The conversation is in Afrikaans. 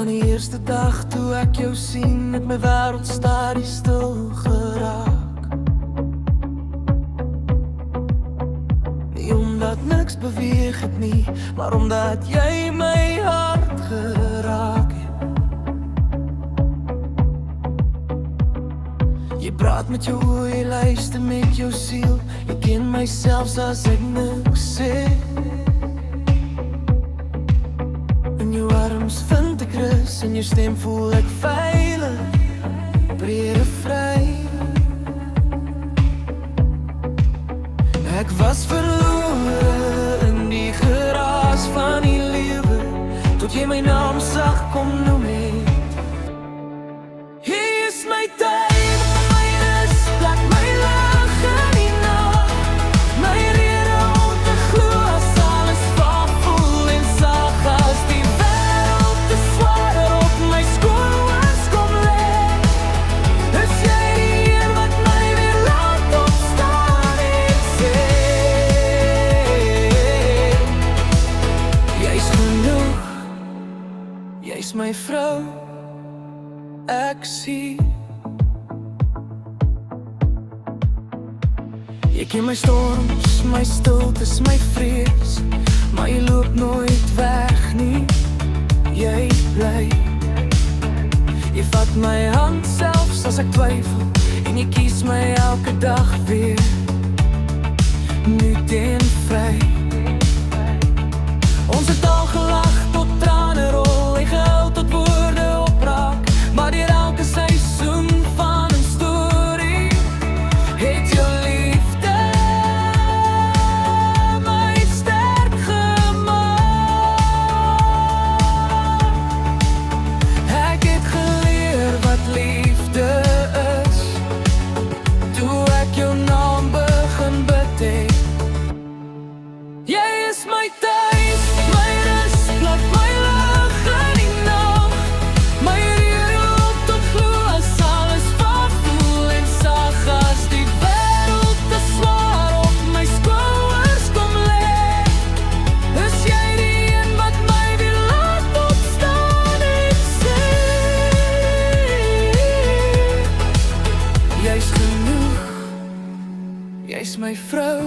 Van die eerste dag toe ek jou sien, het my wêreld stadig stil geraak. Nie omdat niks beweeg het nie, maar omdat jy my hart geraak het. Jy praat met jou oë, jy luister met jou siel. Jy ken my selfs as ek niks sê. In jou arms vind ek rus, in jou stem voel ek veilig, breede vry. Ek was verlore in die geraas van die lewe, tot jy my naam sag kom noem het. Hier is my tyd. Jy's my vrou, ek sien. Jy ken my storms, my stiltes, my vrees, maar jy loop nooit weg nie, jy bly. Jy vat my hand selfs as ek twyfel, en jy kies my elke dag weer, nuut en vry. Ons het al gelag tot trane rol, en gehuil tot woorde opraak, maar deur elke seisoen van 'n storie het jou liefde my sterk gemaak. Ek het geleer wat liefde is, toe ek jou naam begin bid het. Jy is my tuis, my rus, plek my lig in die nag, my rede tot glo as alles wat voel en sag, as die wêreld te swaar op my skouers kom lê, is jy die een wat my weer laat opstaan en sê, jy's genoeg, jy's my vrou.